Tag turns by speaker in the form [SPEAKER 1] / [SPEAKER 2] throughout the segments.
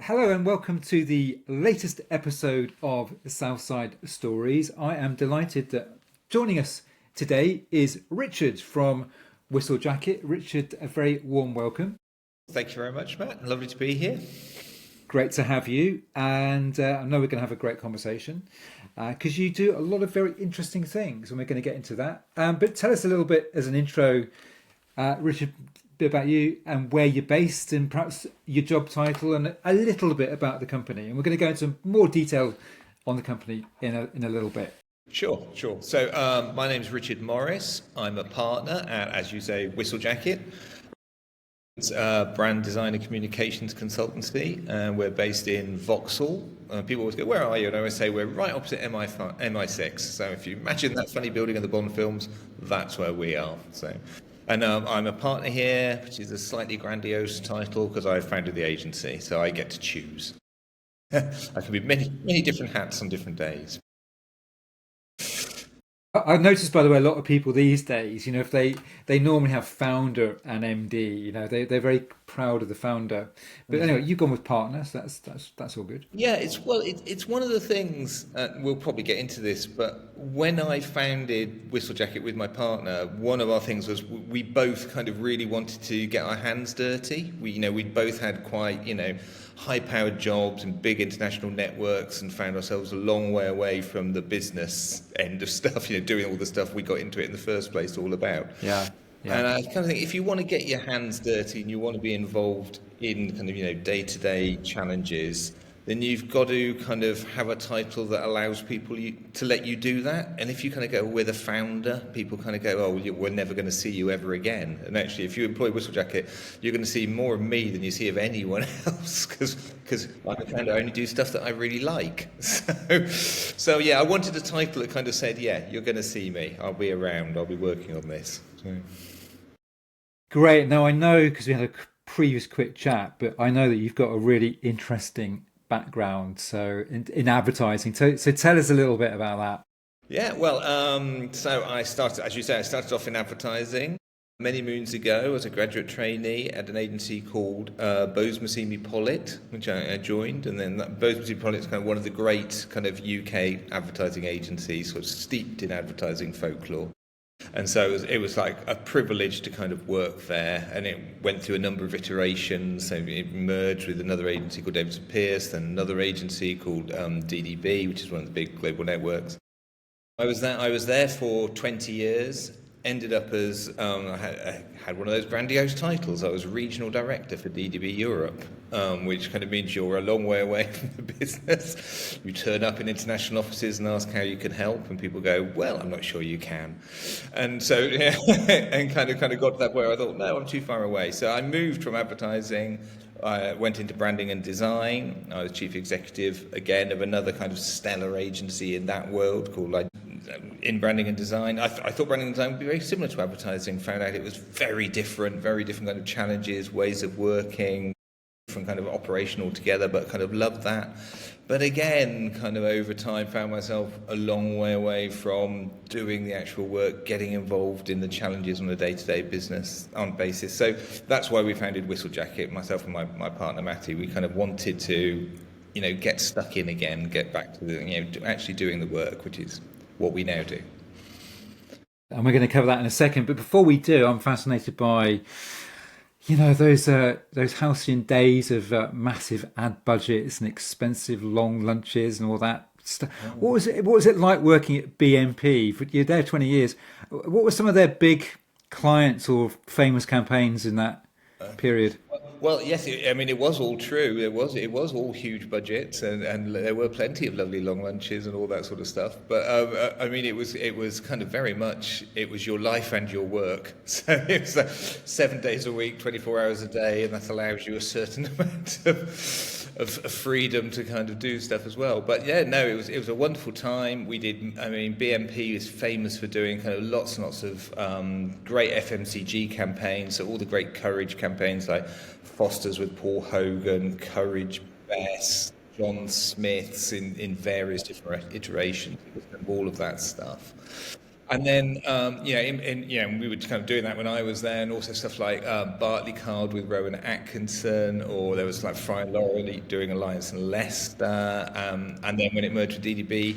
[SPEAKER 1] Hello and welcome to the latest episode of Southside Stories. I am delighted that joining us today is Richard from Whistlejacket. Richard, a very warm welcome.
[SPEAKER 2] Thank you very much, Matt. Lovely to be here.
[SPEAKER 1] Great to have you, and I know we're going to have a great conversation because you do a lot of very interesting things, and we're going to get into that. But tell us a little bit as an intro, Richard, a bit about you and where you're based, and perhaps your job title, and a little bit about the company. And we're going to go into more detail on the company in a little bit.
[SPEAKER 2] Sure. So my name's Richard Morris. I'm a partner at, as you say, Whistlejacket. It's a brand design and communications consultancy, and we're based in Vauxhall. People always go, "Where are you?" And I always say we're right opposite MI6. So if you imagine that funny building in the Bond films, that's where we are. And I'm a partner here, which is a slightly grandiose title because I founded the agency, so I get to choose. I can be many different hats on different days.
[SPEAKER 1] I've noticed, by the way, a lot of people these days, if they normally have founder and MD, they're very proud of the founder. But anyway, you've gone with partners. That's all good.
[SPEAKER 2] Yeah, it's one of the things. We'll probably get into this, but when I founded Whistlejacket with my partner, one of our things was we both kind of really wanted to get our hands dirty. We'd both had quite high-powered jobs and big international networks, and found ourselves a long way away from the business end of stuff. Doing all the stuff we got into it in the first place all about.
[SPEAKER 1] Yeah.
[SPEAKER 2] And I kind of think if you want to get your hands dirty and you want to be involved in kind of day-to-day challenges, then you've got to kind of have a title that allows people to let you do that. And if you kind of go, we're the founder, people kind of go, oh, we're never going to see you ever again. And actually, if you employ Whistlejacket, you're going to see more of me than you see of anyone else, because like a founder, I only do stuff that I really like. So yeah, I wanted a title that kind of said, yeah, you're going to see me. I'll be around. I'll be working on this. So.
[SPEAKER 1] Great. Now, I know, because we had a previous quick chat, but I know that you've got a really interesting background in advertising. So tell us a little bit about that.
[SPEAKER 2] Yeah, well, so I started, as you say, I started off in advertising many moons ago as a graduate trainee at an agency called Bose Massimi Pollitt, which I joined, and then Bose Massimi Pollitt is kind of one of the great kind of UK advertising agencies, sort of steeped in advertising folklore. And so it was like a privilege to kind of work there, and it went through a number of iterations. So it merged with another agency called Davidson Pierce, then another agency called DDB, which is one of the big global networks. I was there for 20 years. Ended up as I had one of those grandiose titles. I was regional director for DDB Europe, which kind of means you're a long way away from the business. You turn up in international offices and ask how you can help, and people go, "Well, I'm not sure you can." And so, yeah, and kind of got to that where I thought, "No, I'm too far away." So I moved from advertising. I went into branding and design. I was chief executive again of another kind of stellar agency in that world called in branding and design. I thought branding and design would be very similar to advertising. Found out it was very different kind of challenges, ways of working, different kind of operational together, but kind of loved that. But again, kind of over time, found myself a long way away from doing the actual work, getting involved in the challenges on a day-to-day business basis. So that's why we founded Whistlejacket, myself and my partner, Matty. We kind of wanted to, get stuck in again, get back to to actually doing the work, which is what we now do.
[SPEAKER 1] And we're going to cover that in a second. But before we do, I'm fascinated by those halcyon days of massive ad budgets and expensive long lunches and all that stuff. What was it like working at BMP? You're there 20 years. What were some of their big clients or famous campaigns in that period?
[SPEAKER 2] Well, yes, it was all true. It was all huge budgets, and there were plenty of lovely long lunches and all that sort of stuff. But it was kind of very much, it was your life and your work. So it was 7 days a week, 24 hours a day, and that allows you a certain amount of freedom to kind of do stuff as well. But yeah, no, it was a wonderful time. BMP is famous for doing kind of lots and lots of great FMCG campaigns. So all the great courage campaigns like Foster's with Paul Hogan, Courage Best, John Smith's in various different iterations, all of that stuff. And then, we were kind of doing that when I was there, and also stuff like Barclaycard with Rowan Atkinson, or there was like Fry Laurel doing Alliance and Leicester, and then when it merged with DDB,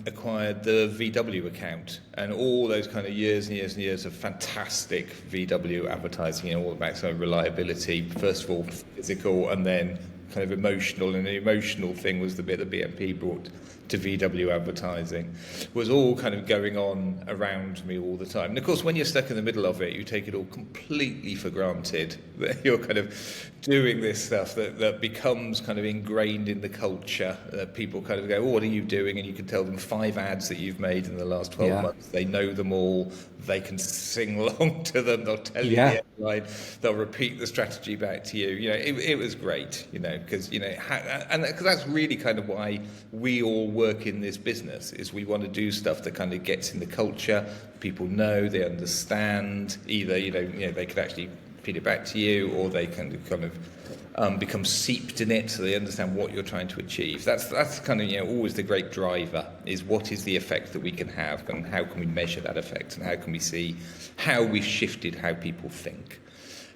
[SPEAKER 2] acquired the VW account, and all those kind of years and years and years of fantastic VW advertising, all about sort of reliability, first of all physical, and then kind of emotional, and the emotional thing was the bit that BNP brought to VW advertising, was all kind of going on around me all the time. And of course, when you're stuck in the middle of it, you take it all completely for granted that you're kind of doing this stuff that becomes kind of ingrained in the culture. That people kind of go, oh, what are you doing? And you can tell them 5 ads that you've made in the last 12 months. They know them all. They can sing along to them. They'll tell you the headline. They'll repeat the strategy back to you. It was great, because, and because that's really kind of why we all work in this business, is we want to do stuff that kind of gets in the culture. People know, they understand. Either, they could actually feed it back to you, or they can kind of become seeped in it, so they understand what you're trying to achieve. That's kind of always the great driver, is what is the effect that we can have, and how can we measure that effect, and how can we see how we've shifted how people think.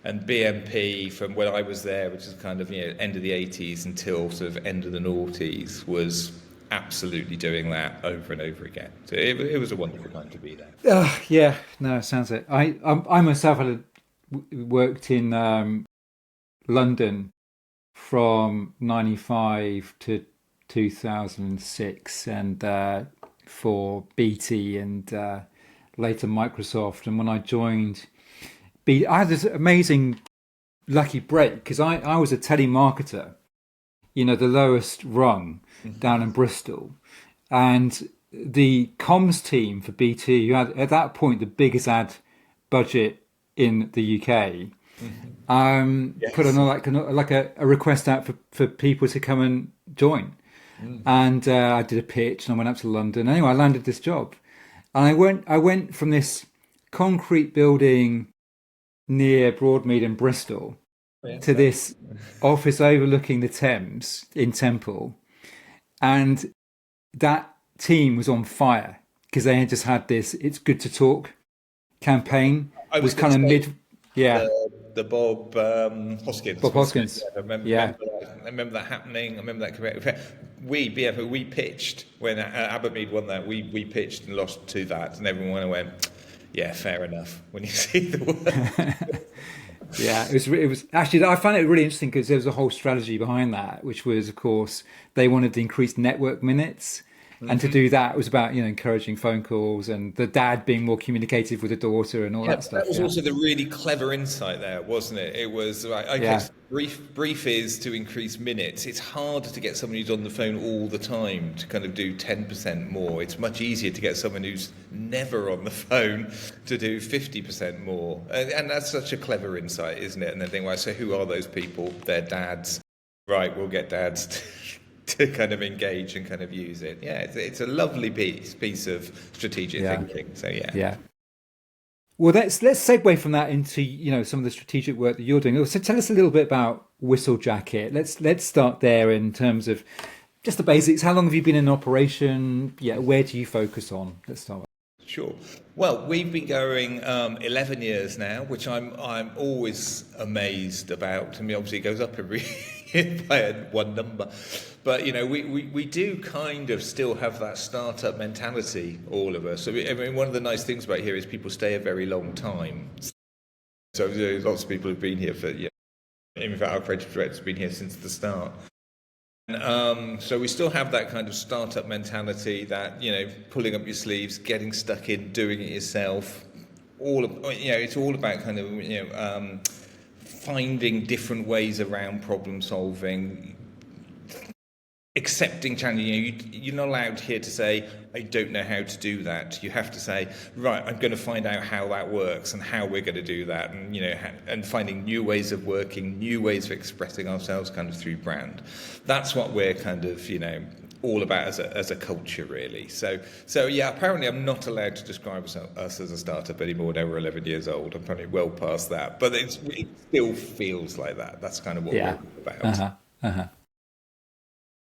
[SPEAKER 2] And BNP, from when I was there, which is kind of end of the 80s until sort of end of the noughties, was absolutely doing that over and over again. So it was a wonderful time to be there.
[SPEAKER 1] Yeah, no, it sounds it. I myself had worked in London from 95 to 2006, and for BT and later Microsoft. And when I joined BT, I had this amazing lucky break, because I was a telemarketer, the lowest rung down in Bristol. And the comms team for BT, who had at that point the biggest ad budget in the UK, put on like a request out for people to come and join. And I did a pitch, and I went up to London. Anyway, I landed this job, and I went from this concrete building near Broadmead in Bristol to this office overlooking the Thames in Temple, and that team was on fire because they had just had this "It's Good to Talk" campaign.
[SPEAKER 2] I was
[SPEAKER 1] kind of
[SPEAKER 2] the Bob Hoskins.
[SPEAKER 1] Bob Hoskins.
[SPEAKER 2] I remember that happening. I remember that. We pitched when Abermead won that. We pitched and lost to that, and everyone went, "Yeah, fair enough." When you see the word.
[SPEAKER 1] Yeah, it was actually, I found it really interesting because there was a whole strategy behind that, which was, of course, they wanted to increase network minutes. And to do that, it was about encouraging phone calls, and the dad being more communicative with the daughter and all that stuff.
[SPEAKER 2] That was also the really clever insight there, wasn't it? It was right. Okay, so brief is to increase minutes. It's harder to get someone who's on the phone all the time to kind of do 10% more. It's much easier to get someone who's never on the phone to do 50% more. And that's such a clever insight, isn't it? And then think, well, so who are those people? They're dads. Right, we'll get dads to kind of engage and kind of use it. Yeah, it's a lovely piece of strategic thinking. So yeah.
[SPEAKER 1] Well, let's segue from that into some of the strategic work that you're doing. So tell us a little bit about Whistlejacket. Let's start there in terms of just the basics. How long have you been in operation? Yeah, where do you focus on? Let's start with.
[SPEAKER 2] Sure. Well, we've been going 11 years now, which I'm always amazed about. I mean, obviously it goes up every year by one number, but we do kind of still have that startup mentality, all of us. I mean, one of the nice things about here is people stay a very long time. So there's lots of people who've been here for, in fact, our creative director's been here since the start. So we still have that kind of startup mentality, that pulling up your sleeves, getting stuck in, doing it yourself. It's all about kind of finding different ways around problem solving, accepting challenge. You're not allowed here to say, I don't know how to do that. You have to say, right, I'm going to find out how that works and how we're going to do that, and and finding new ways of working, new ways of expressing ourselves kind of through brand. That's what we're kind of all about as a culture, really. So yeah, apparently I'm not allowed to describe us as a startup anymore. Now we're 11 years old. I'm probably well past that, but it still feels like that. That's kind of what we're about.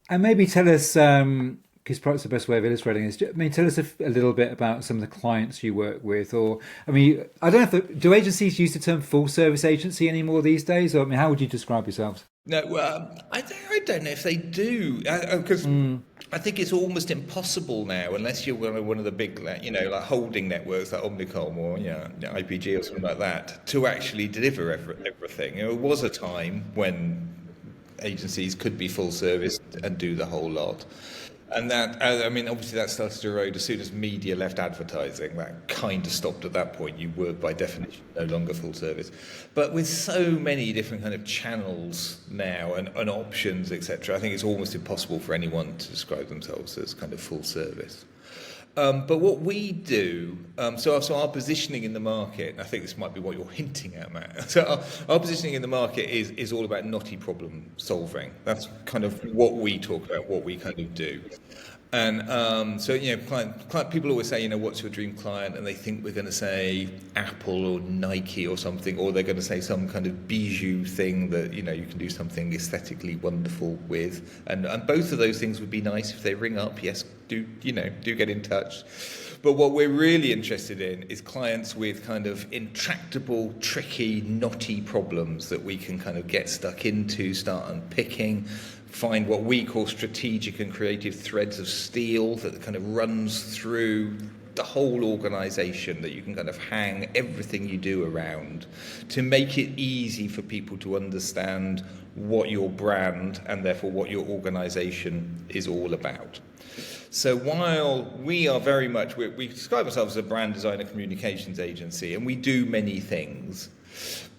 [SPEAKER 1] And maybe tell us, because perhaps the best way of illustrating this. I mean, tell us a little bit about some of the clients you work with, or I mean, I don't know if do agencies use the term full service agency anymore these days, or I mean, how would you describe yourselves?
[SPEAKER 2] No, I don't know if they do, because I think it's almost impossible now, unless you're one of the big, like holding networks like Omnicom or IPG or something like that, to actually deliver everything. It was a time when agencies could be full service and do the whole lot. And that, I mean, obviously that started to erode as soon as media left advertising. That kind of stopped at that point. You were, by definition, no longer full service. But with so many different kind of channels now and options, etc., I think it's almost impossible for anyone to describe themselves as kind of full service. But what we do, so our positioning in the market, and I think this might be what you're hinting at, Matt. So our positioning in the market is all about knotty problem solving. That's kind of what we talk about, what we kind of do. And so, client, people always say, what's your dream client? And they think we're going to say Apple or Nike or something, or they're going to say some kind of bijou thing that, you can do something aesthetically wonderful with. And both of those things would be nice if they ring up. Yes, do get in touch. But what we're really interested in is clients with kind of intractable, tricky, knotty problems that we can kind of get stuck into, start unpicking, find what we call strategic and creative threads of steel that kind of runs through the whole organisation, that you can kind of hang everything you do around to make it easy for people to understand what your brand and therefore what your organisation is all about. So while we are very much, we describe ourselves as a brand designer communications agency, and we do many things,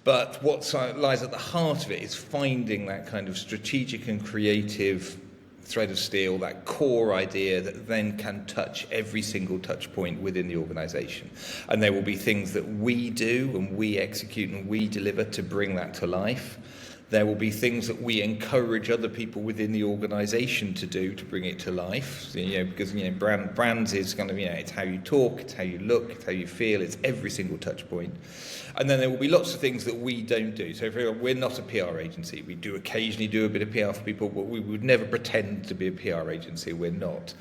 [SPEAKER 2] but what lies at the heart of it is finding that kind of strategic and creative thread of steel, that core idea that then can touch every single touch point within the organisation. And there will be things that we do and we execute and we deliver to bring that to life. There will be things that we encourage other people within the organisation to do to bring it to life. Because brands is kind of it's how you talk, it's how you look, it's how you feel, it's every single touch point. And then there will be lots of things that we don't do. So we're not a PR agency. We do occasionally do a bit of PR for people, but we would never pretend to be a PR agency. We're not.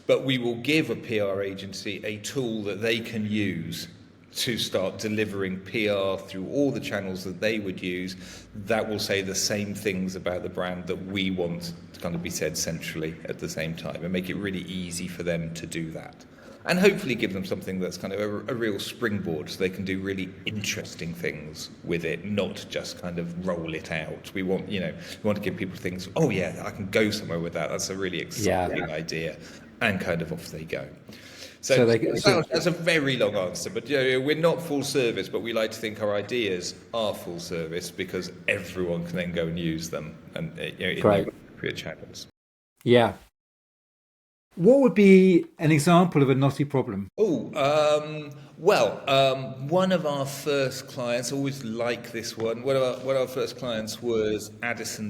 [SPEAKER 2] But we will give a PR agency a tool that they can use to start delivering PR through all the channels that they would use that will say the same things about the brand that we want to kind of be said centrally at the same time, and make it really easy for them to do that. And hopefully give them something that's kind of a real springboard so they can do really interesting things with it, not just kind of roll it out. We want to give people things, oh yeah, I can go somewhere with that. That's a really exciting idea. And kind of off they go. So that's a very long answer, but we're not full service, but we like to think our ideas are full service because everyone can then go and use them and in the appropriate channels.
[SPEAKER 1] Yeah. What would be an example of a knotty problem?
[SPEAKER 2] One of our first clients, always like this one, one of our first clients was Addison,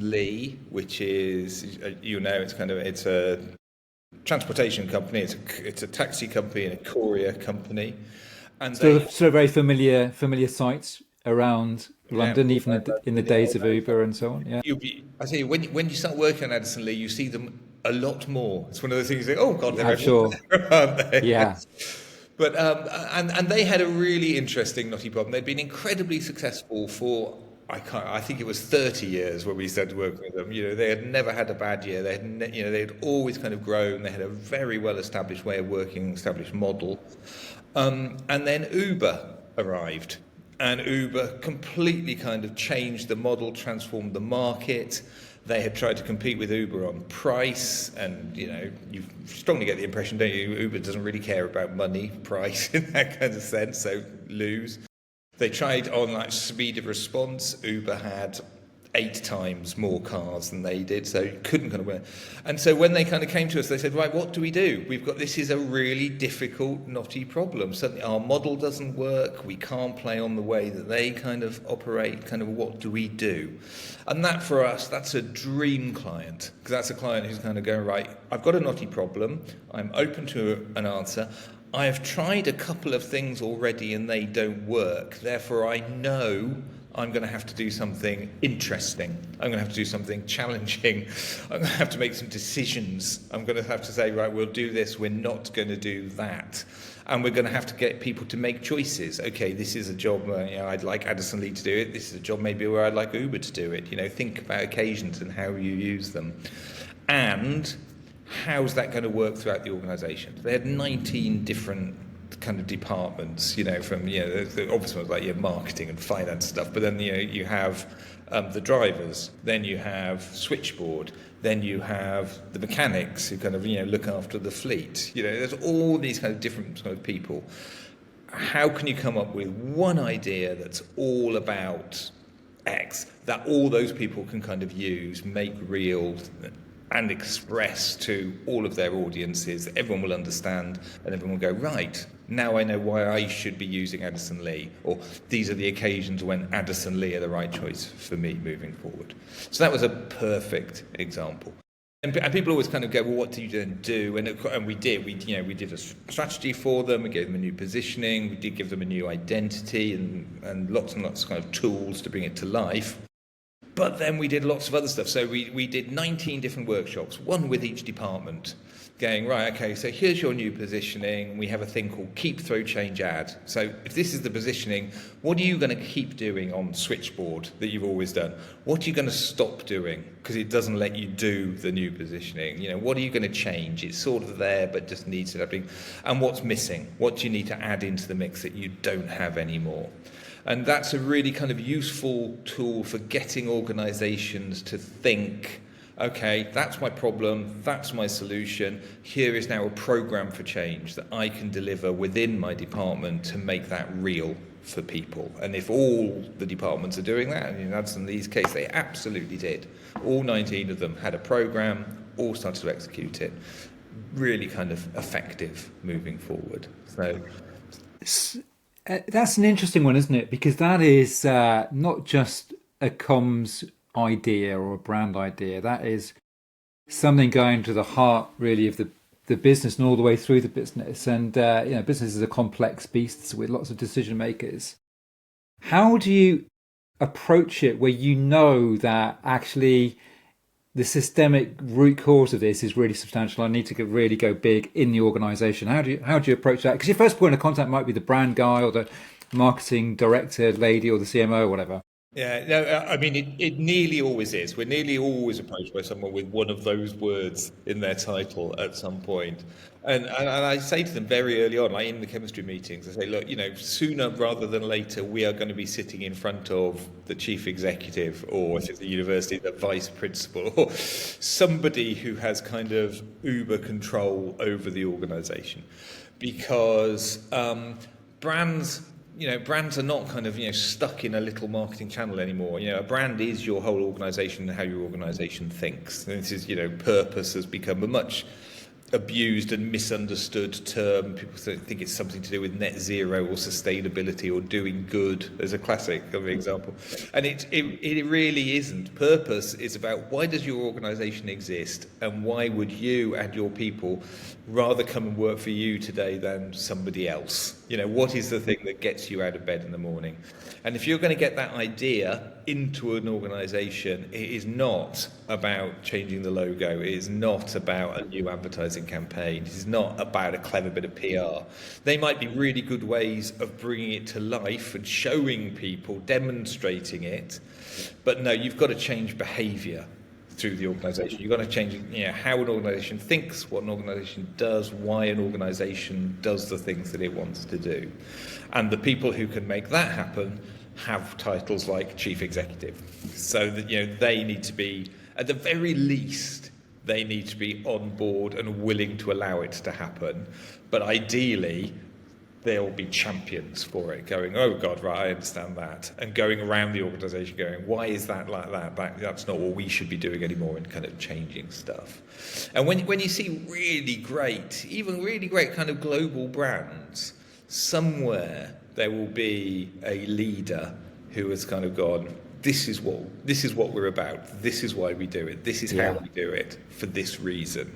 [SPEAKER 2] which is, it's a transportation company, it's a taxi company and a courier company. And
[SPEAKER 1] so very familiar sites around London, even in the days of Uber and so on. Yeah.
[SPEAKER 2] I tell you, when you start working on Addison, you see them a lot more. It's one of those things you think, oh God, they're everywhere, aren't they?
[SPEAKER 1] Yeah.
[SPEAKER 2] But and they had a really interesting knotty problem. They'd been incredibly successful for I think it was 30 years when we started working with them. They had never had a bad year. They had always kind of grown. They had a very well established way of working, established model. And then Uber arrived. And Uber completely kind of changed the model, transformed the market. They had tried to compete with Uber on price, and you strongly get the impression, don't you, Uber doesn't really care about money, price in that kind of sense, so lose. They tried on speed of response. Uber had 8 times more cars than they did, so you couldn't kind of win. And so when they kind of came to us, they said, right, what do we do? This is a really difficult, knotty problem. Suddenly our model doesn't work. We can't play on the way that they kind of operate. Kind of what do we do? And that for us, that's a dream client, because that's a client who's kind of going, right, I've got a knotty problem. I'm open to an answer. I have tried a couple of things already and they don't work. Therefore, I know I'm going to have to do something interesting. I'm going to have to do something challenging. I'm going to have to make some decisions. I'm going to have to say, right, we'll do this. We're not going to do that. And we're going to have to get people to make choices. Okay, this is a job where, I'd like Addison Lee to do it. This is a job maybe where I'd like Uber to do it. Think about occasions and how you use them. And how's that going to work throughout the organisation? They had 19 different kind of departments, from the obvious ones like your marketing and finance stuff, but then you have the drivers, then you have switchboard, then you have the mechanics who kind of look after the fleet. There's all these kind of different kind of people. How can you come up with one idea that's all about X that all those people can kind of use, make real, and express to all of their audiences? Everyone will understand, and everyone will go, right, now I know why I should be using Addison Lee, or these are the occasions when Addison Lee are the right choice for me moving forward. So that was a perfect example. And people always kind of go, well, what do you then do? And we did. We did a strategy for them. We gave them a new positioning. We did give them a new identity and lots of kind of tools to bring it to life. But then we did lots of other stuff. So we did 19 different workshops, one with each department, going, right, okay, so here's your new positioning. We have a thing called keep, throw, change, add. So if this is the positioning, what are you going to keep doing on switchboard that you've always done? What are you going to stop doing because it doesn't let you do the new positioning? What are you going to change? It's sort of there, but just needs to happen. And what's missing? What do you need to add into the mix that you don't have anymore? And that's a really kind of useful tool for getting organisations to think, okay, that's my problem, that's my solution, here is now a programme for change that I can deliver within my department to make that real for people. And if all the departments are doing that, and in Addison Lee's case, they absolutely did. All 19 of them had a programme, all started to execute it. Really kind of effective moving forward. So
[SPEAKER 1] that's an interesting one, isn't it? Because that is not just a comms idea or a brand idea. That is something going to the heart, really, of the business and all the way through the business. And business is a complex beast with lots of decision makers. How do you approach it where you know that actually the systemic root cause of this is really substantial? I need to really go big in the organisation. How do you approach that? Because your first point of contact might be the brand guy or the marketing director lady or the CMO or whatever.
[SPEAKER 2] Yeah, no, I mean, it nearly always is. We're nearly always approached by someone with one of those words in their title at some point. And I say to them very early on, like in the chemistry meetings, I say, look, sooner rather than later, we are going to be sitting in front of the chief executive, or if it's a university, the vice principal, or somebody who has kind of uber control over the organisation. Because brands are not kind of, stuck in a little marketing channel anymore. A brand is your whole organisation and how your organisation thinks. And this is, purpose has become a much abused and misunderstood term. People think it's something to do with net zero or sustainability or doing good. There's a classic example. And it really isn't. Purpose is about why does your organisation exist and why would you and your people rather come and work for you today than somebody else? What is the thing that gets you out of bed in the morning? And if you're going to get that idea into an organisation, it is not about changing the logo. It is not about a new advertising campaign. It is not about a clever bit of PR. They might be really good ways of bringing it to life and showing people, demonstrating it. But no, you've got to change behaviour through the organisation. You've got to change how an organisation thinks, what an organisation does, why an organisation does the things that it wants to do. And the people who can make that happen have titles like chief executive. So that they need to be, at the very least, they need to be on board and willing to allow it to happen. But ideally, they'll be champions for it, going, oh God, right, I understand that. And going around the organisation going, why is that like that? That's not what we should be doing anymore, and kind of changing stuff. And when you see really great, even really great kind of global brands, somewhere there will be a leader who has kind of gone, this is what we're about, this is why we do it, this is how we do it, for this reason.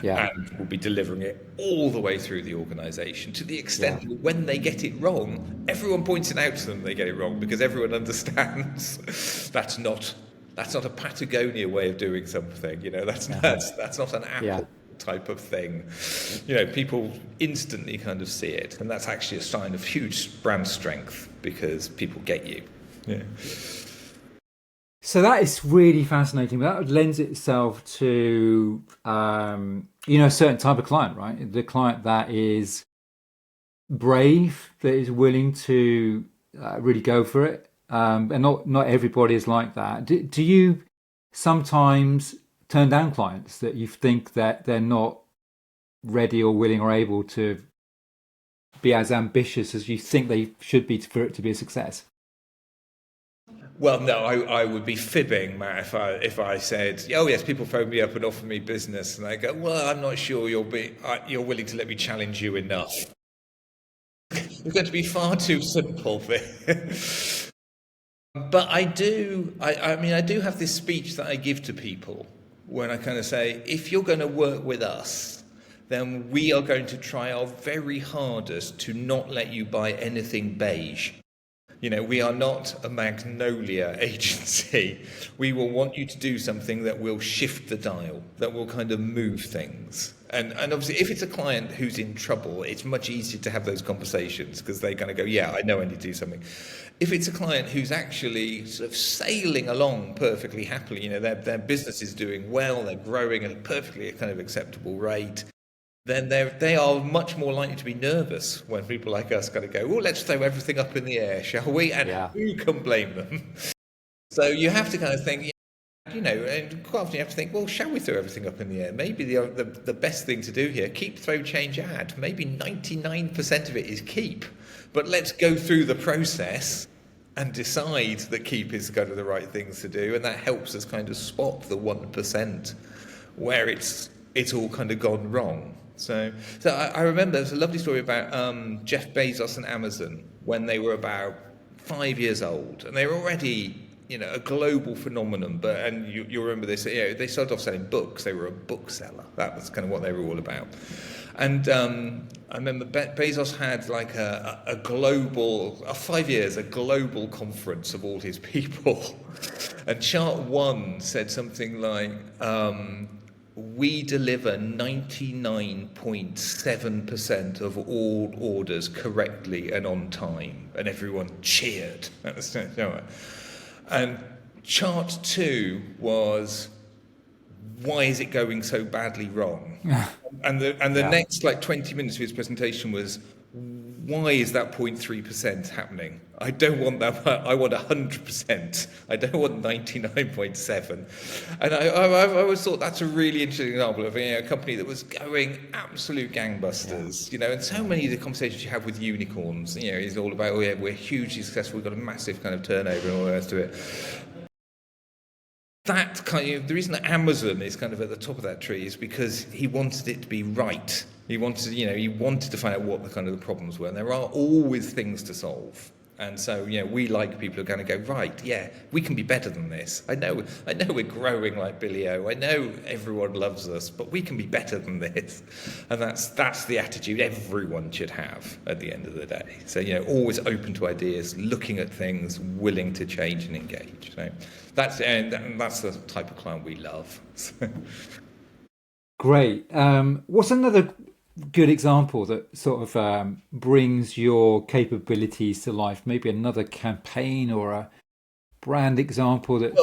[SPEAKER 1] Yeah.
[SPEAKER 2] and will be delivering it all the way through the organisation to the extent
[SPEAKER 1] Yeah.
[SPEAKER 2] that when they get it wrong, everyone points it out to them they get it wrong because everyone understands that's not a Patagonia way of doing something. That's not an
[SPEAKER 1] Yeah.
[SPEAKER 2] Apple type of thing. People instantly kind of see it, and that's actually a sign of huge brand strength because people get you. Yeah.
[SPEAKER 1] So that is really fascinating. That lends itself to, a certain type of client, right? The client that is brave, that is willing to really go for it. And not everybody is like that. Do you sometimes turn down clients that you think that they're not ready or willing or able to be as ambitious as you think they should be for it to be a success?
[SPEAKER 2] Well, no, I would be fibbing, Matt, if I said, oh yes, people phone me up and offer me business, and I go, well, I'm not sure you're willing to let me challenge you enough. It's going to be far too simple. But I do have this speech that I give to people when I kind of say, if you're going to work with us, then we are going to try our very hardest to not let you buy anything beige. We are not a magnolia agency. We will want you to do something that will shift the dial, that will kind of move things. And obviously, if it's a client who's in trouble, it's much easier to have those conversations because they're going to go, yeah, I know I need to do something. If it's a client who's actually sort of sailing along perfectly happily, their business is doing well, they're growing at a perfectly kind of acceptable rate, then they are much more likely to be nervous when people like us kind of go, oh, let's throw everything up in the air, shall we? And
[SPEAKER 1] Yeah.
[SPEAKER 2] who can blame them? So you have to kind of think, and quite often you have to think, well, shall we throw everything up in the air? Maybe the best thing to do here, keep, throw, change, add. Maybe 99% of it is keep. But let's go through the process and decide that keep is kind of the right things to do. And that helps us kind of spot the 1% where it's all kind of gone wrong. So I remember there's a lovely story about Jeff Bezos and Amazon when they were about 5 years old, and they were already, a global phenomenon. And you'll remember this. They started off selling books. They were a bookseller. That was kind of what they were all about. And I remember Bezos had like a global, 5 years, a global conference of all his people, and chart one said something like. We deliver 99.7% of all orders correctly and on time, and everyone cheered. And chart two was, why is it going so badly wrong? And the next 20 minutes of his presentation was, why is that 0.3% happening? I don't want that. I want 100%. I don't want 99.7. And I always thought that's a really interesting example of a company that was going absolute gangbusters. And so many of the conversations you have with unicorns, is all about, we're hugely successful, we've got a massive kind of turnover and all the rest of it. That kind of, the reason that Amazon is kind of at the top of that tree is because he wanted it to be right. He wanted to find out what the kind of the problems were, and there are always things to solve. And so, we like people who are going to go, right, yeah, we can be better than this. I know we're growing like Billy O. I know everyone loves us, but we can be better than this. And that's the attitude everyone should have at the end of the day. So, always open to ideas, looking at things, willing to change and engage. So that's the type of client we love.
[SPEAKER 1] Great. What's another good example that sort of brings your capabilities to life? Maybe another campaign or a brand example that.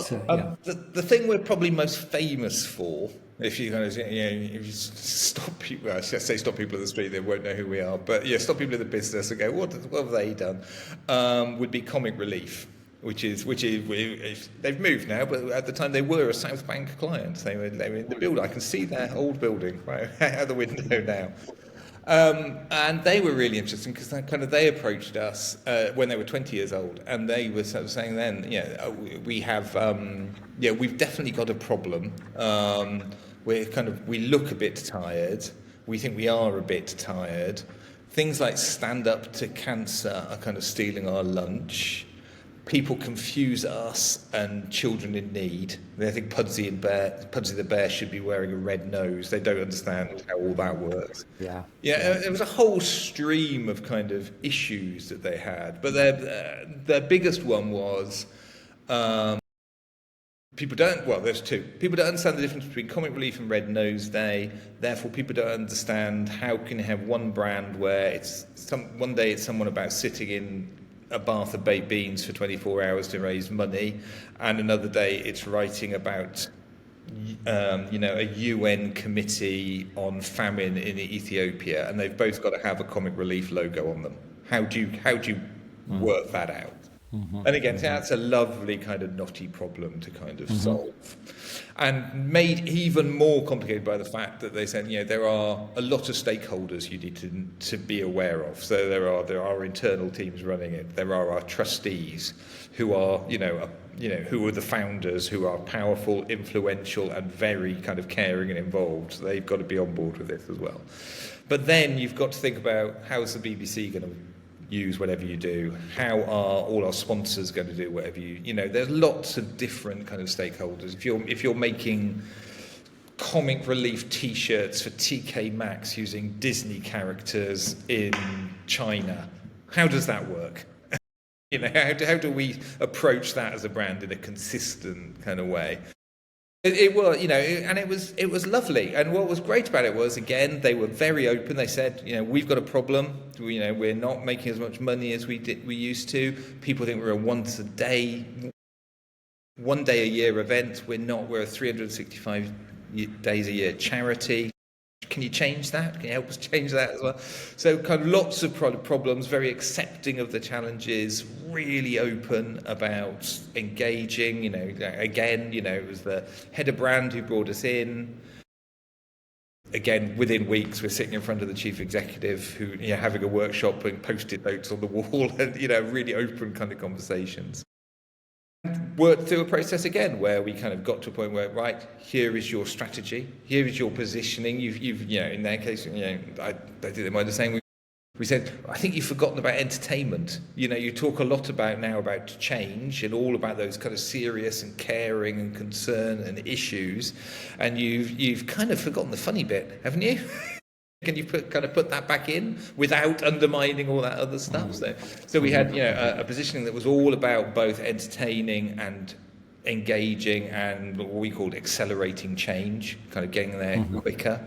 [SPEAKER 2] The thing we're probably most famous for, if you kind of if you stop people, well, I say stop people in the street, they won't know who we are. But stop people in the business and go, what have they done? Would be Comic Relief. Which is they've moved now, but at the time they were a South Bank client. They were in the building. I can see their old building right out the window now. And they were really interesting because they approached us when they were 20 years old, and they were sort of saying then, we've definitely got a problem. We look a bit tired. We think we are a bit tired. Things like stand up to cancer are kind of stealing our lunch. people confuse us and children in need. They think Pudsey the bear should be wearing a red nose. They don't understand how all that works.
[SPEAKER 1] Yeah.
[SPEAKER 2] Yeah, there was a whole stream of kind of issues that they had, but their biggest one was people don't. Well, there's two. People don't understand the difference between Comic Relief and Red Nose Day. Therefore, people don't understand how can you have one brand where one day it's someone about sitting in a bath of baked beans for 24 hours to raise money, and another day it's writing about a UN committee on famine in Ethiopia, and they've both got to have a Comic Relief logo on them. How do you work that out? And again, that's a lovely kind of knotty problem to kind of solve, and made even more complicated by the fact that they said, there are a lot of stakeholders you need to be aware of. So there are internal teams running it. There are our trustees who are, who are the founders, who are powerful, influential, and very kind of caring and involved. So they've got to be on board with this as well. But then you've got to think about, how's the BBC going to use whatever you do? How are all our sponsors going to do whatever there's lots of different kind of stakeholders. If you're making Comic Relief t-shirts for TK Maxx using Disney characters in China, how does that work? How do we approach that as a brand in a consistent kind of way? It was, and it was lovely. And what was great about it was, again, they were very open. They said, we've got a problem. We're not making as much money as we used to. People think we're a one day a year event. We're not. We're a 365 days a year charity. Can you change that? Can you help us change that as well? So kind of lots of problems, very accepting of the challenges, really open about engaging. Again, it was the head of brand who brought us in. Again, within weeks, we're sitting in front of the chief executive who, having a workshop, putting Post-it notes on the wall, and, really open kind of conversations. Worked through a process again where we kind of got to a point where, right, here is your strategy, here is your positioning. You've in their case, I think they might have saying we said, I think you've forgotten about entertainment. You talk a lot about change and all about those kind of serious and caring and concern and issues, and you've kind of forgotten the funny bit, haven't you? Can you put that back in without undermining all that other stuff? So we had a positioning that was all about both entertaining and engaging and what we called accelerating change, kind of getting there quicker.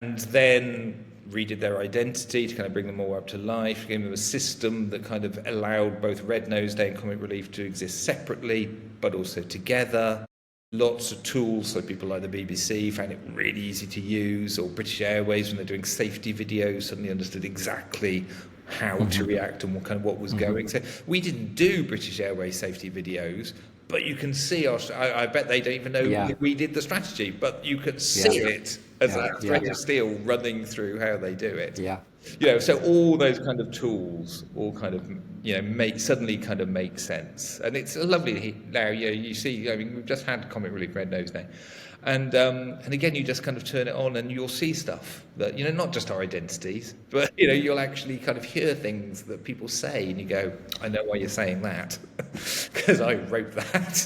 [SPEAKER 2] And then redid their identity to kind of bring them all up to life, gave them a system that kind of allowed both Red Nose Day and Comic Relief to exist separately but also together. Lots of tools, so people like the BBC found it really easy to use, or British Airways, when they're doing safety videos, suddenly understood exactly how to react and what was going. So we didn't do British Airways safety videos, but you can see I bet they don't even know we did the strategy, but you could see it as that thread of steel running through how they do it. So all those kind of tools all kind of suddenly kind of make sense, and it's lovely now. You see, we've just had Comic Relief Red Nose Day, and again you just kind of turn it on and you'll see stuff that not just our identities, but you'll actually kind of hear things that people say, and you go, I know why you're saying that because I wrote that.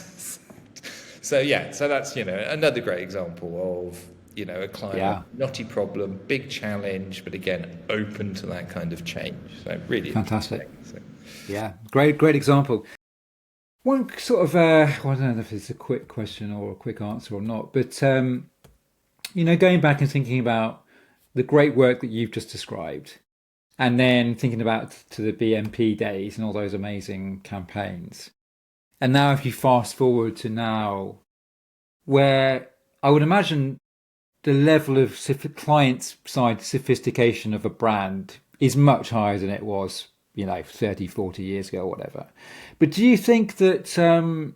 [SPEAKER 2] So that's another great example of a client, knotty problem, big challenge, but again, open to that kind of change. So really fantastic.
[SPEAKER 1] Yeah, great example. One sort of, I don't know if it's a quick question or a quick answer or not, but going back and thinking about the great work that you've just described, and then thinking about to the BMP days and all those amazing campaigns, and now if you fast forward to now, where I would imagine the level of client side sophistication of a brand is much higher than it was 30, 40 years ago or whatever. But do you think that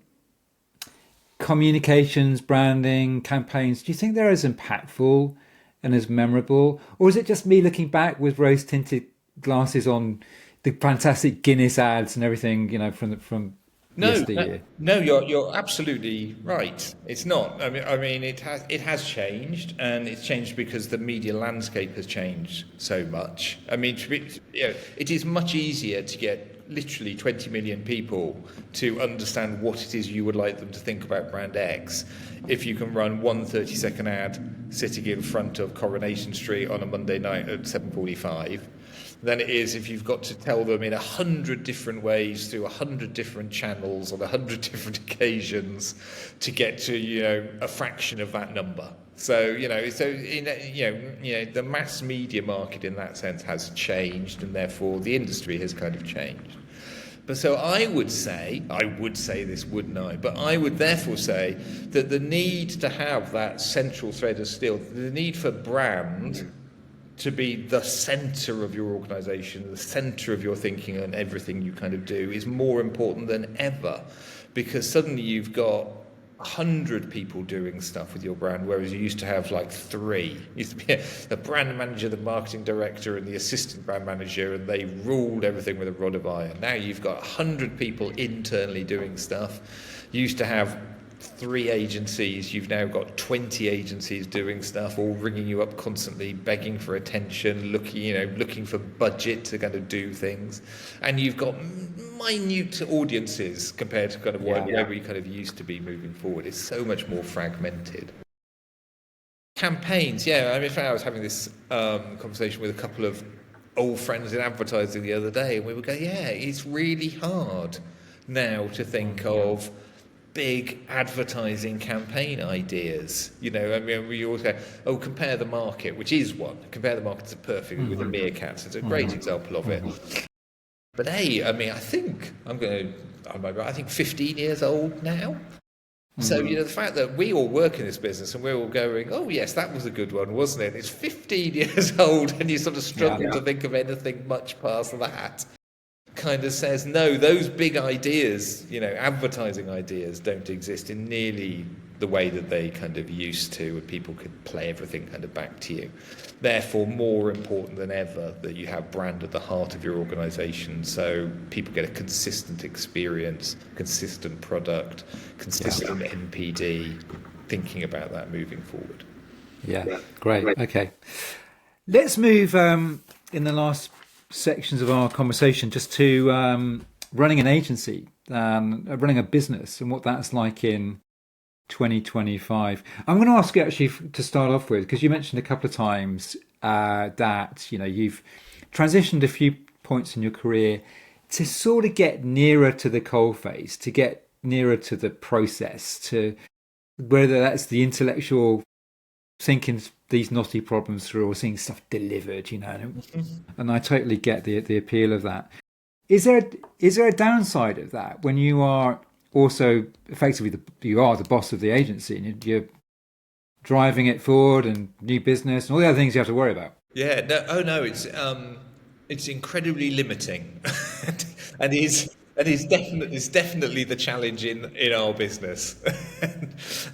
[SPEAKER 1] communications, branding, campaigns, do you think they're as impactful and as memorable? Or is it just me looking back with rose-tinted glasses on the fantastic Guinness ads and everything, from yesteryear?
[SPEAKER 2] No, you're absolutely right. It's not. I mean, it has changed, and it's changed because the media landscape has changed so much. I mean, it is much easier to get literally 20 million people to understand what it is you would like them to think about brand X if you can run one 30-second ad sitting in front of Coronation Street on a Monday night at 7:45 than it is if you've got to tell them in 100 different ways through 100 different channels on 100 different occasions to get to, a fraction of that number. So, the mass media market in that sense has changed, and therefore the industry has kind of changed. But so I would say this, wouldn't I? But I would therefore say that the need to have that central thread of steel, the need for brand to be the centre of your organisation, the centre of your thinking and everything you kind of do is more important than ever, because suddenly you've got 100 people doing stuff with your brand, whereas you used to have like 3. You used to be the brand manager, the marketing director, and the assistant brand manager, and they ruled everything with a rod of iron. Now you've got 100 people internally doing stuff. You used to have 3 agencies, you've now got 20 agencies doing stuff, all ringing you up constantly, begging for attention, looking for budget to kind of do things, and you've got minute audiences compared to kind of where we kind of used to be moving forward. It's so much more fragmented. Campaigns, I was having this conversation with a couple of old friends in advertising the other day, and we were going, it's really hard now to think of big advertising campaign ideas. We always go, compare the market, which is one. Compare the market to perfect with the meerkats. It's a great example of it. But hey, I think 15 years old now. So, the fact that we all work in this business and we're all going, oh yes, that was a good one, wasn't it? It's 15 years old and you sort of struggle to think of anything much past that. Kind of says, no, those big ideas, advertising ideas don't exist in nearly the way that they kind of used to, and people could play everything kind of back to you. Therefore, more important than ever that you have brand at the heart of your organisation, so people get a consistent experience, consistent product, consistent NPD, thinking about that moving forward.
[SPEAKER 1] Yeah, great. Okay. Let's move in the last sections of our conversation just to running an agency, running a business, and what that's like in 2025. I'm going to ask you actually to start off with, because you mentioned a couple of times that you've transitioned a few points in your career to sort of get nearer to the coalface, to get nearer to the process, to whether that's the intellectual thinking these knotty problems through or seeing stuff delivered, and I totally get the appeal of that. Is there a downside of that when you are also effectively you are the boss of the agency and you're driving it forward and new business and all the other things you have to worry about?
[SPEAKER 2] Yeah, no, it's incredibly limiting, and it's definitely the challenge in our business.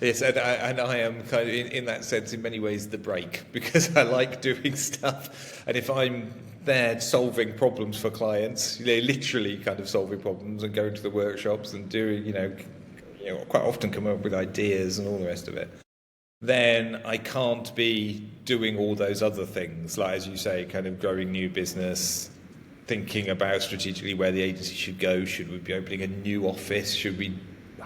[SPEAKER 2] Yes, and I am kind of in that sense, in many ways, the brake, because I like doing stuff, and if I'm there solving problems for clients, literally kind of solving problems and going to the workshops and doing, quite often come up with ideas and all the rest of it, then I can't be doing all those other things, like, as you say, kind of growing new business, thinking about strategically where the agency should go. Should we be opening a new office? Should we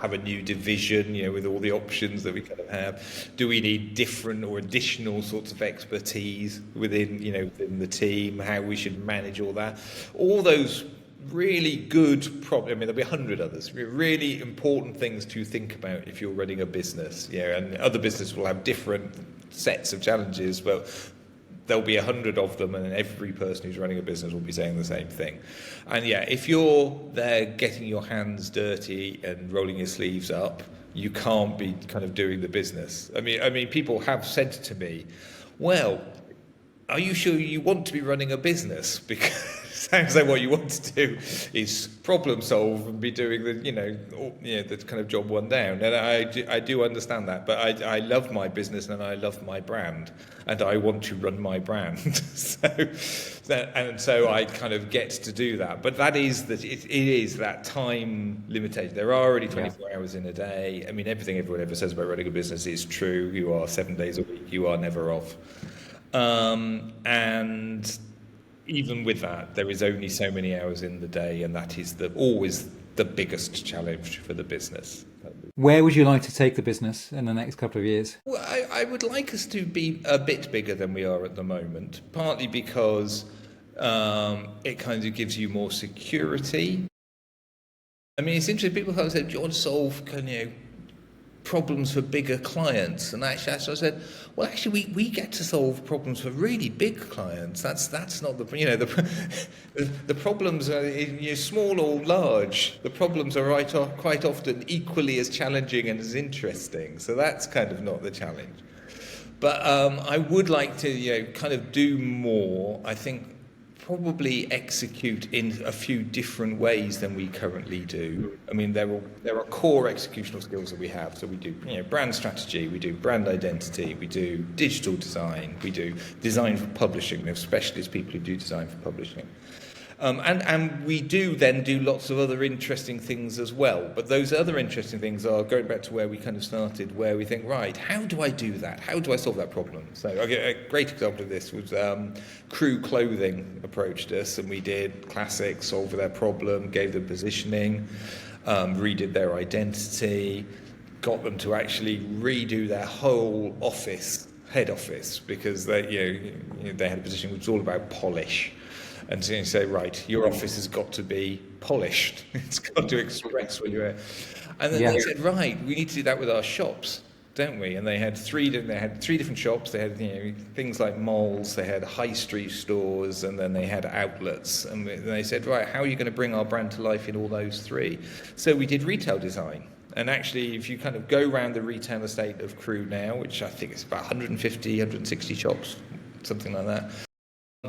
[SPEAKER 2] have a new division, with all the options that we kind of have? Do we need different or additional sorts of expertise within the team? How we should manage all that? All those really good problems. There'll be 100 others. Really important things to think about if you're running a business. And other businesses will have different sets of challenges, but there'll be 100 of them, and every person who's running a business will be saying the same thing. And if you're there getting your hands dirty and rolling your sleeves up, you can't be kind of doing the business. I mean, people have said to me, well, are you sure you want to be running a business? Because sounds like what you want to do is problem solve and be doing the kind of job one down. And I do understand that, but I love my business and I love my brand, and I want to run my brand. So I kind of get to do that. But that is that it is that time limitation. There are already 24 hours in a day. Everything everyone ever says about running a business is true. You are 7 days a week. You are never off. And even with that, there is only so many hours in the day, and that is always the biggest challenge for the business.
[SPEAKER 1] Where would you like to take the business in the next couple of years?
[SPEAKER 2] Well, I would like us to be a bit bigger than we are at the moment, partly because it kind of gives you more security. I mean, it's interesting. People kind of say, "Do you want to solve problems for bigger clients?" And actually, I said, "Well, actually, we get to solve problems for really big clients. That's not the problems are small or large. The problems are quite often equally as challenging and as interesting. So that's kind of not the challenge." But I would like to kind of do more. I think probably execute in a few different ways than we currently do. I mean, there are core executional skills that we have. So we do brand strategy, we do brand identity, we do digital design, we do design for publishing. We have specialist people who do design for publishing. And we do then do lots of other interesting things as well. But those other interesting things are going back to where we kind of started, where we think, right, how do I do that? How do I solve that problem? So a great example of this was Crew Clothing approached us, and we did classic, solve their problem, gave them positioning, redid their identity, got them to actually redo their whole head office, because they had a position which was all about polish. And so you say, right, your office has got to be polished. It's got to express what you're. And then they said, right, we need to do that with our shops, don't we? And they had three different shops. They had things like malls, they had high street stores, and then they had outlets. And they said, right, how are you going to bring our brand to life in all those three? So we did retail design. And actually, if you kind of go around the retail estate of Crew now, which I think is about 150, 160 shops, something like that.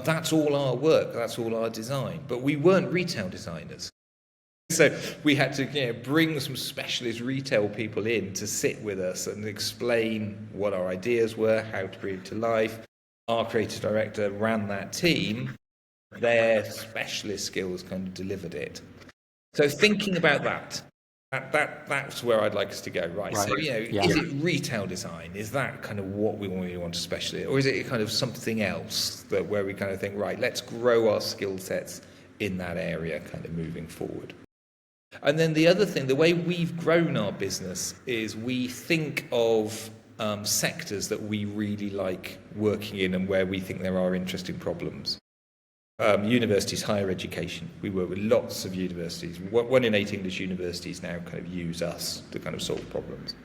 [SPEAKER 2] That's all our work, that's all our design. But we weren't retail designers. So we had to bring some specialist retail people in to sit with us and explain what our ideas were, how to bring it to life. Our creative director ran that team. Their specialist skills kind of delivered it. So thinking about that's where I'd like us to go. Right. So is it retail design? Is that kind of what we want to specialize, or is it kind of something else where we kind of think, right, let's grow our skill sets in that area, kind of moving forward? And then the other thing, the way we've grown our business is we think of sectors that we really like working in and where we think there are interesting problems. Universities, higher education. We work with lots of universities. 1 in 8 English universities now kind of use us to kind of solve problems,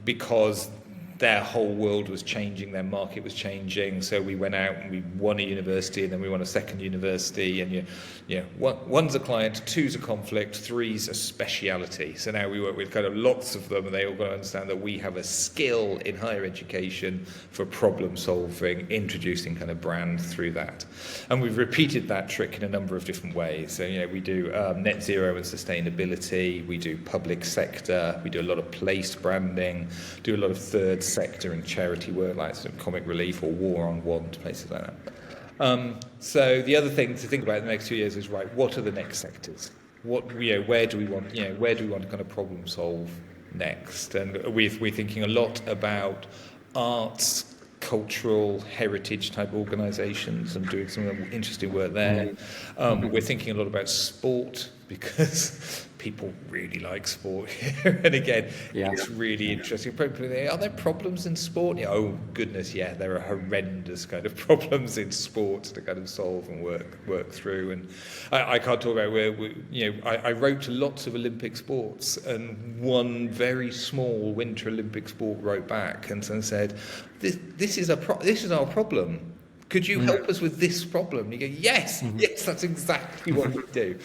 [SPEAKER 2] because their whole world was changing, their market was changing. So we went out and we won a university, and then we won a second university, and one's a client, two's a conflict, three's a speciality. So now we work with kind of lots of them, and they all got to understand that we have a skill in higher education for problem solving, introducing kind of brand through that. And we've repeated that trick in a number of different ways. So we do net zero and sustainability, we do public sector, we do a lot of place branding, do a lot of third sector and charity work, like some comic relief or War on Want, places like that. So the other thing to think about in the next 2 years is, right, what are the next sectors? Where do we want to kind of problem solve next? And we're thinking a lot about arts, cultural heritage type organisations, and doing some interesting work there. We're thinking a lot about sport, because people really like sport here. And again, it's really interesting. Are there problems in sport? Oh goodness, there are horrendous kind of problems in sport to kind of solve and work through. And I can't talk about where I wrote to lots of Olympic sports, and one very small Winter Olympic sport wrote back and said, "This is our problem. Could you help us with this problem?" And you go, yes, that's exactly what we do.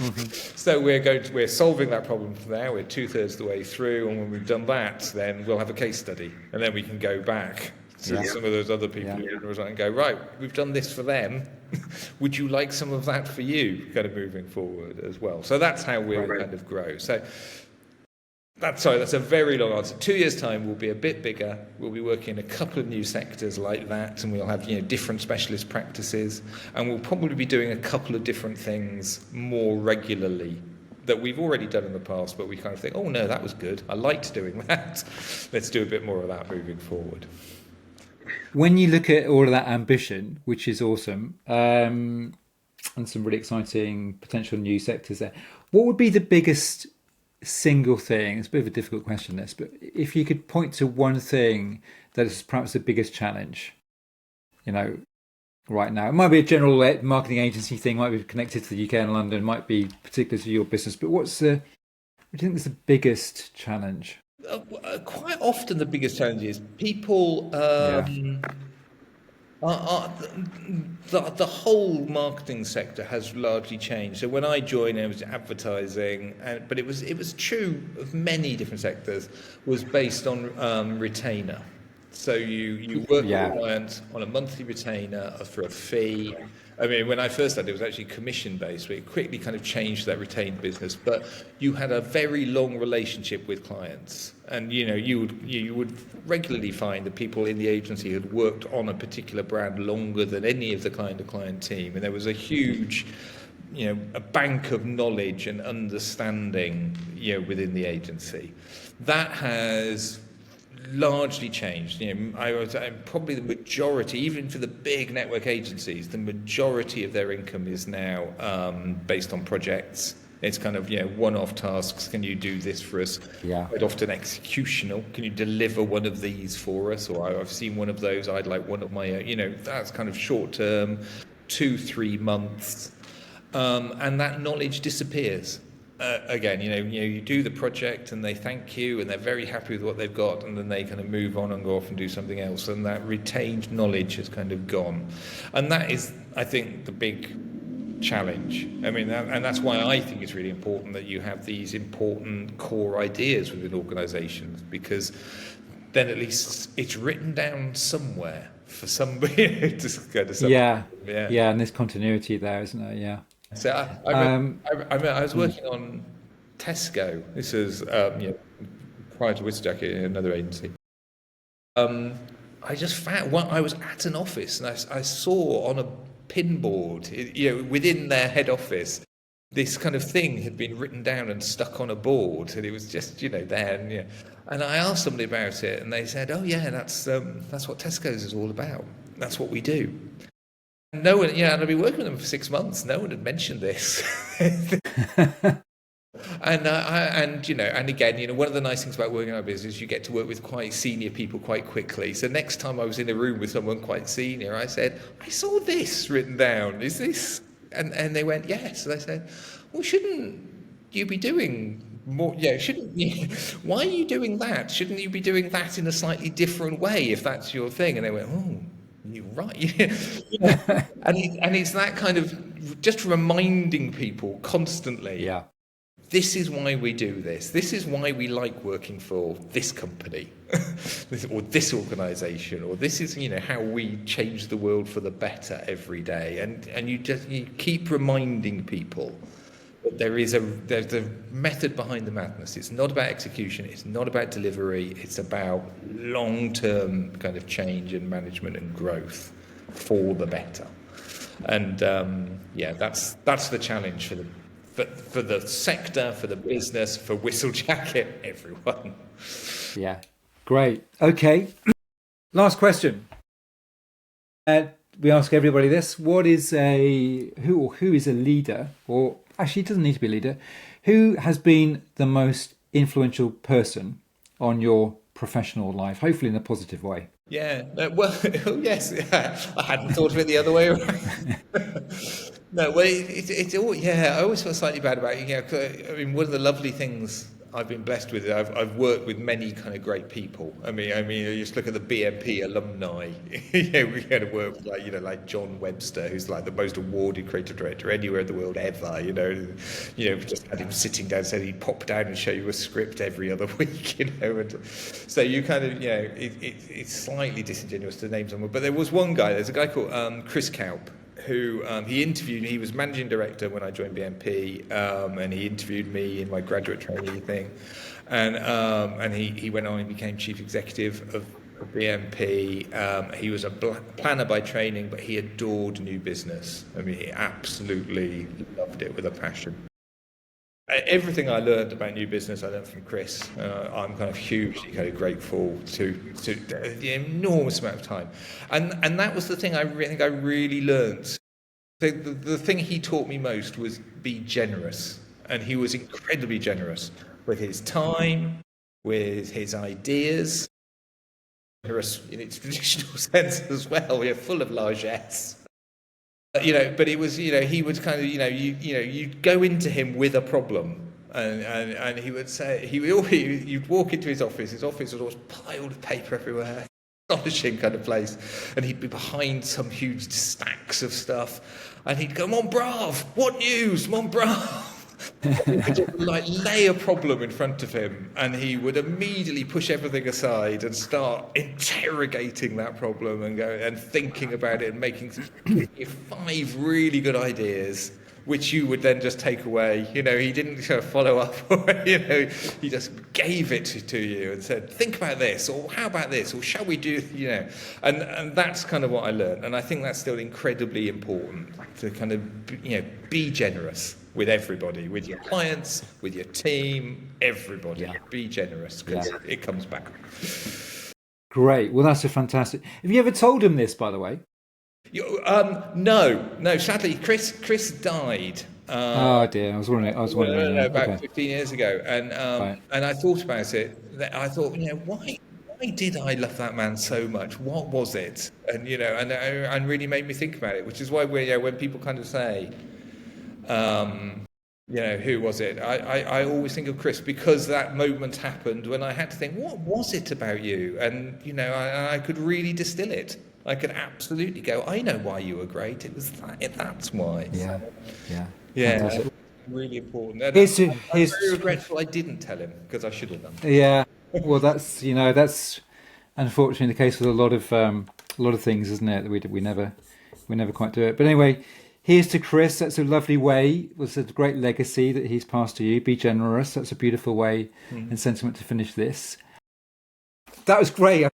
[SPEAKER 2] So we're solving that problem for now. We're 2/3 the way through, and when we've done that, then we'll have a case study, and then we can go back to some of those other people and go, right, we've done this for them. Would you like some of that for you, kind of moving forward as well? So that's how we'll kind of grow. So that's a very long answer. 2 years' time, we'll be a bit bigger. We'll be working in a couple of new sectors like that, and we'll have different specialist practices, and we'll probably be doing a couple of different things more regularly that we've already done in the past, but we kind of think, oh no, that was good. I liked doing that. Let's do a bit more of that moving forward.
[SPEAKER 1] when you look at all of that ambition, which is awesome, and some really exciting potential new sectors there, what would be the biggest single thing? It's a bit of a difficult question, this, but if you could point to one thing that is perhaps the biggest challenge, you know, right now, it might be a general marketing agency thing, might be connected to the UK and London, might be particular to your business, but what do you think is the biggest challenge?
[SPEAKER 2] Quite often, the biggest challenge is people.
[SPEAKER 1] Yeah.
[SPEAKER 2] The whole marketing sector has largely changed. So when I joined, it was advertising, but it was true of many different sectors. Was based on retainer. So you work with
[SPEAKER 1] Yeah.
[SPEAKER 2] clients on a monthly retainer for a fee. I mean, when I first started, it was actually commission based, but it quickly kind of changed that retained business. But you had a very long relationship with clients, and you would regularly find that people in the agency had worked on a particular brand longer than any of the kind of client team, and there was a huge, a bank of knowledge and understanding, within the agency. That has largely changed. Probably the majority, even for the big network agencies, the majority of their income is now based on projects. It's kind of one-off tasks. Can you do this for us?
[SPEAKER 1] Yeah.
[SPEAKER 2] Quite often executional. Can you deliver one of these for us? Or I've seen one of those. I'd like one of my. That's kind of short-term, 2-3 months, and that knowledge disappears. Again, you do the project and they thank you and they're very happy with what they've got, and then they kind of move on and go off and do something else, and that retained knowledge has kind of gone. And that is, I think, the big challenge. I mean, and that's why I think it's really important that you have these important core ideas within organisations, because then at least it's written down somewhere for somebody to go to something.
[SPEAKER 1] Yeah.
[SPEAKER 2] Yeah.
[SPEAKER 1] Yeah. And there's continuity there, isn't there? Yeah.
[SPEAKER 2] So
[SPEAKER 1] Um,
[SPEAKER 2] I was working on Tesco. This is prior to Whistlejacket, another agency. Um, I just found I was at an office and I saw on a pinboard, within their head office, this kind of thing had been written down and stuck on a board, and it was just there. And I asked somebody about it, and they said, "Oh yeah, that's what Tesco's is all about. That's what we do." No one, and I've been working with them for 6 months. No one had mentioned this, and again, one of the nice things about working in our business is you get to work with quite senior people quite quickly. So next time I was in a room with someone quite senior, I said, "I saw this written down. Is this?" And they went, "Yes." And I said, "Well, shouldn't you be doing more? Yeah, shouldn't you? Why are you doing that? Shouldn't you be doing that in a slightly different way if that's your thing?" And they went, "Oh. You're right." And it's that kind of just reminding people constantly,
[SPEAKER 1] yeah.
[SPEAKER 2] this is why we do this. This is why we like working for this company or this organisation, or this is how we change the world for the better every day. And you keep reminding people that there's a method behind the madness. It's not about execution. It's not about delivery. It's about long-term kind of change and management and growth for the better. And that's the challenge for the sector, for the business, for Whistlejacket, everyone.
[SPEAKER 1] Yeah. Great. Okay. Last question. We ask everybody this: what is who is a leader, or actually, it doesn't need to be a leader, who has been the most influential person on your professional life, hopefully in a positive way?
[SPEAKER 2] Yeah. Well, yes. I hadn't thought of it the other way around. No, well, it's all, I always feel slightly bad about it. 'Cause, I mean, one of the lovely things I've been blessed with, I've worked with many kind of great people. I mean, you just look at the BMP alumni. We had to work with like John Webster, who's like the most awarded creative director anywhere in the world ever. Just had him sitting down, said he'd pop down and show you a script every other week. And so you kind of, it's slightly disingenuous to name someone. But there was one guy. There's a guy called Chris Kaup, who he interviewed. He was managing director when I joined BNP, and he interviewed me in my graduate trainee thing, and he went on and became chief executive of BNP. He was a planner by training, but he adored new business. I mean, he absolutely loved it with a passion. Everything I learned about new business, I learned from Chris. I'm kind of hugely kind of grateful to the enormous amount of time, and that was the thing think I really learned. The thing he taught me most was be generous, and he was incredibly generous with his time, with his ideas, generous in its traditional sense as well. We're full of largesse. But it was, he would kind of, you'd go into him with a problem, and he would say, you'd walk into his office was always piled with paper everywhere, astonishing kind of place, and he'd be behind some huge stacks of stuff, and he'd go, Mon Brave, what news, Mon Brave? Like lay a problem in front of him, and he would immediately push everything aside and start interrogating that problem and go and thinking about it and making 5 really good ideas, which you would then just take away. He didn't sort of follow up, or he just gave it to you and said, think about this, or how about this, or shall we do, and that's kind of what I learned, and I think that's still incredibly important to kind of be generous with everybody, with your clients, with your team, everybody. Yeah. Be generous, because it comes back.
[SPEAKER 1] Great. Well, that's a fantastic. Have you ever told him this, by the way?
[SPEAKER 2] No. Sadly, Chris died.
[SPEAKER 1] Oh dear, I was wondering.
[SPEAKER 2] No, about 15 years ago, and and I thought about it. I thought, why did I love that man so much? What was it? And and really made me think about it. Which is why when people kind of say, who was it? I always think of Chris, because that moment happened when I had to think, what was it about you? And I could really distill it. I could absolutely go, I know why you were great. It was that's why. Yeah. Really important. And I'm very regretful I didn't tell him, because I should have done.
[SPEAKER 1] Yeah. Well, that's unfortunately the case with a lot of things, isn't it? We never quite do it. But anyway, here's to Chris. That's a lovely way. It was a great legacy that he's passed to you. Be generous. That's a beautiful way and sentiment to finish this. That was great.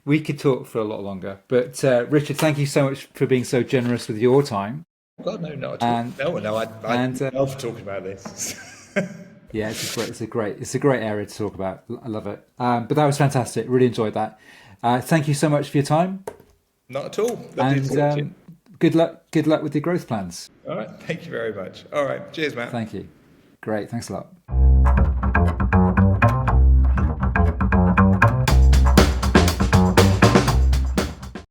[SPEAKER 1] We could talk for a lot longer, but Richard, thank you so much for being so generous with your time.
[SPEAKER 2] God, no, not at all. I love talking about this.
[SPEAKER 1] Yeah, it's a great area to talk about. I love it. But that was fantastic. Really enjoyed that. Thank you so much for your time.
[SPEAKER 2] Not at all.
[SPEAKER 1] And good luck with your growth plans.
[SPEAKER 2] All right. Thank you very much. All right. Cheers, Matt.
[SPEAKER 1] Thank you. Great. Thanks a lot.